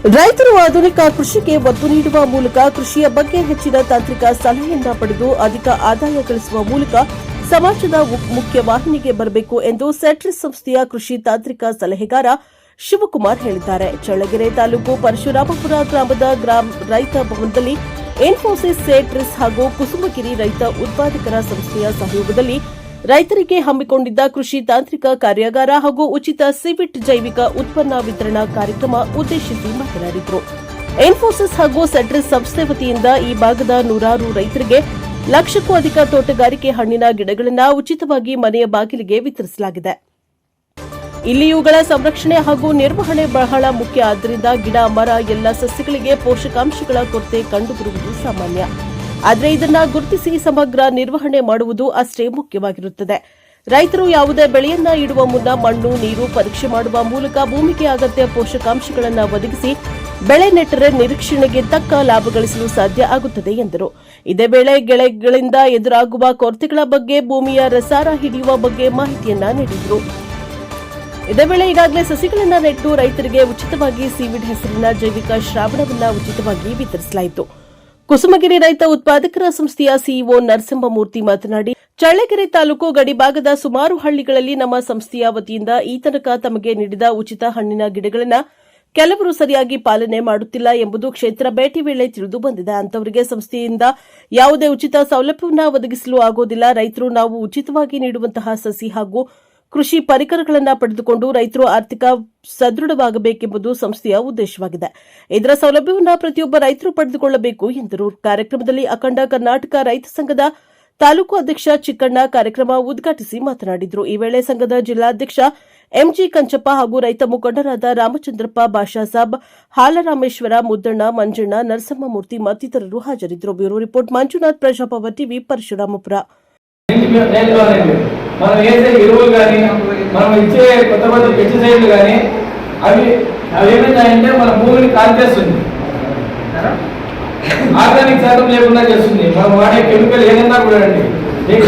ರೈತರು ಆಧುನಿಕ ಕೃಷಿಗೆ ಒತ್ತು ನೀಡುವ ಮೂಲಕ ಕೃಷಿಯ ಬಗ್ಗೆ ಹೆಚ್ಚಿನ ತಾಂತ್ರಿಕ ಸಲಹೆಯನ್ನ ಪಡೆದು ಅಧಿಕ ಆದಾಯ ಗಳಿಸುವ ಮೂಲಕ ಸಮಾಜದ ಮುಖ್ಯ ವಾಹಿನಿಗೆ ಬರಬೇಕು ಎಂದು ಸೆಟ್ರಿಸ್ ಸಂಸ್ಥೆಯ ಕೃಷಿ ತಾಂತ್ರಿಕ ಸಲಹೆಗಾರ ಶಿವಕುಮಾರ್ ಹೇಳಿದ್ದಾರೆ. ಚಳ್ಳಕೆರೆ ತಾಲೂಕು ಪರಶುರಾಮಪುರ ಗ್ರಾಮದ ರೈತ ಭವನದಲ್ಲಿ ಇನ್ಫೋಸಿಸ್, ಸೆಟ್ರಿಸ್ ಹಾಗೂ ಕುಸುಮಗಿರಿ ರೈತ ಉತ್ಪಾದಕರ ಸಂಸ್ಥೆಯ ಸಹಯೋಗದಲ್ಲಿ ರೈತರಿಗೆ ಹಮ್ಮಿಕೊಂಡಿದ್ದ ಕೃಷಿ ತಾಂತ್ರಿಕ ಕಾರ್ಯಾಗಾರ ಹಾಗೂ ಉಚಿತ ಸಿವಿಟ್ ಜೈವಿಕ ಉತ್ಪನ್ನ ವಿತರಣಾ ಕಾರ್ಯಕ್ರಮ ಉದ್ದೇಶಿಸಿ ಮಾತನಾಡಿದರು. ಇನ್ಫೋಸಿಸ್ ಹಾಗೂ ಸೆಟ್ರಿಸ್ ಸಂಸ್ಥೆ ವತಿಯಿಂದ ಈ ಭಾಗದ ನೂರಾರು ರೈತರಿಗೆ ಲಕ್ಷಕ್ಕೂ ಅಧಿಕ ತೋಟಗಾರಿಕೆ ಹಣ್ಣಿನ ಗಿಡಗಳನ್ನು ಉಚಿತವಾಗಿ ಮನೆಯ ಬಾಗಿಲಿಗೆ ವಿತರಿಸಲಾಗಿದೆ. ಇಲ್ಲಿ ಇವುಗಳ ಸಂರಕ್ಷಣೆ ಹಾಗೂ ನಿರ್ವಹಣೆ ಬಹಳ ಮುಖ್ಯ. ಆದ್ದರಿಂದ ಗಿಡ, ಮರ ಎಲ್ಲ ಸಸ್ಯಗಳಿಗೆ ಪೋಷಕಾಂಶಗಳ ಕೊರತೆ ಕಂಡುಬರುವುದು ಸಾಮಾನ್ಯ. ಆದರೆ ಇದನ್ನು ಗುರುತಿಸಿ ಸಮಗ್ರ ನಿರ್ವಹಣೆ ಮಾಡುವುದು ಅಷ್ಟೇ ಮುಖ್ಯವಾಗಿರುತ್ತದೆ. ರೈತರು ಯಾವುದೇ ಬೆಳೆಯನ್ನ ಇಡುವ ಮುನ್ನ ಮಣ್ಣು, ನೀರು ಪರೀಕ್ಷೆ ಮಾಡುವ ಮೂಲಕ ಭೂಮಿಗೆ ಅಗತ್ಯ ಪೋಷಕಾಂಶಗಳನ್ನು ಒದಗಿಸಿ ಬೆಳೆ ನೆಟ್ಟರೆ ನಿರೀಕ್ಷಣೆಗೆ ತಕ್ಕ ಲಾಭ ಗಳಿಸಲು ಸಾಧ್ಯ ಆಗುತ್ತದೆ ಎಂದರು. ಇದೇ ವೇಳೆ ಗೆಳೆಗಳಿಂದ ಎದುರಾಗುವ ಕೊರತೆಗಳ ಬಗ್ಗೆ, ಭೂಮಿಯ ರಸಾರ ಹಿಡಿಯುವ ಬಗ್ಗೆ ಮಾಹಿತಿಯನ್ನ ನೀಡಿದರು. ಇದೇ ವೇಳೆ ಈಗಾಗಲೇ ಸಸಿಗಳನ್ನು ನೆಟ್ಟು ರೈತರಿಗೆ ಉಚಿತವಾಗಿ ಸೀವಿಡ್ ಹೆಸರಿನ ಜೈವಿಕ ಶ್ರಾವಣವನ್ನು ಉಚಿತವಾಗಿ ವಿತರಿಸಲಾಯಿತು. ಕುಸುಮಗಿರಿ ರೈತ ಉತ್ಪಾದಕರ ಸಂಸ್ಥೆಯ ಸಿಇಒ ನರಸಿಂಹಮೂರ್ತಿ ಮಾತನಾಡಿ, ಚಳ್ಳಕೆರೆ ತಾಲೂಕು ಗಡಿಭಾಗದ ಸುಮಾರು ಹಳ್ಳಿಗಳಲ್ಲಿ ನಮ್ಮ ಸಂಸ್ಥೆಯ ವತಿಯಿಂದ ಈ ತನಕ ತಮಗೆ ನೀಡಿದ ಉಚಿತ ಹಣ್ಣಿನ ಗಿಡಗಳನ್ನು ಕೆಲವರು ಸರಿಯಾಗಿ ಪಾಲನೆ ಮಾಡುತ್ತಿಲ್ಲ ಎಂಬುದು ಕ್ಷೇತ್ರ ಭೇಟಿ ವೇಳೆ ತಿಳಿದು ಬಂದಿದೆ. ಅಂತವರಿಗೆ ಸಂಸ್ಥೆಯಿಂದ ಯಾವುದೇ ಉಚಿತ ಸೌಲಭ್ಯವನ್ನು ಒದಗಿಸಲು ಆಗುವುದಿಲ್ಲ. ರೈತರು ನಾವು ಉಚಿತವಾಗಿ ನೀಡುವಂತಹ ಸಸಿ ಹಾಗೂ ಕೃಷಿ ಪರಿಕರಗಳನ್ನು ಪಡೆದುಕೊಂಡು ರೈತರು ಆರ್ಥಿಕ ಸದೃಢವಾಗಬೇಕೆಂಬುದು ಸಂಸ್ಥೆಯ ಉದ್ದೇಶವಾಗಿದೆ. ಇದರ ಸೌಲಭ್ಯವನ್ನು ಪ್ರತಿಯೊಬ್ಬ ರೈತರು ಪಡೆದುಕೊಳ್ಳಬೇಕು ಎಂದರು. ಕಾರ್ಯಕ್ರಮದಲ್ಲಿ ಅಖಂಡ ಕರ್ನಾಟಕ ರೈತ ಸಂಘದ ತಾಲೂಕು ಅಧ್ಯಕ್ಷ ಚಿಕ್ಕಣ್ಣ ಕಾರ್ಯಕ್ರಮ ಉದ್ಘಾಟಿಸಿ ಮಾತನಾಡಿದರು. ಈ ವೇಳೆ ಸಂಘದ ಜಿಲ್ಲಾಧ್ಯಕ್ಷ ಎಂಜಿ ಕಂಚಪ್ಪ ಹಾಗೂ ರೈತ ಮುಖಂಡರಾದ ರಾಮಚಂದ್ರಪ್ಪ, ಬಾಷಾಸಾಬ್, ಹಾಲರಾಮೇಶ್ವರ, ಮುದ್ದಣ್ಣ, ಮಂಜಣ್ಣ, ನರಸಿಂಹಮೂರ್ತಿ ಮತ್ತಿತರರು ಹಾಜರಿದ್ದರು. Bureau report Manjunath, Praja Power TV, Parashurampura. మనం వేసే ఎరువులు కానీ మనం ఇచ్చే కొత్త పెస్టిసైడ్లు కానీ అవి ఏమైందంటే మన భూమిని కాల్చేస్తుంది, ఆర్గానిక్ శాతం లేకుండా చేస్తుంది. మనం వాడే కెమికల్ ఏదైనా కూడా అండి మీకు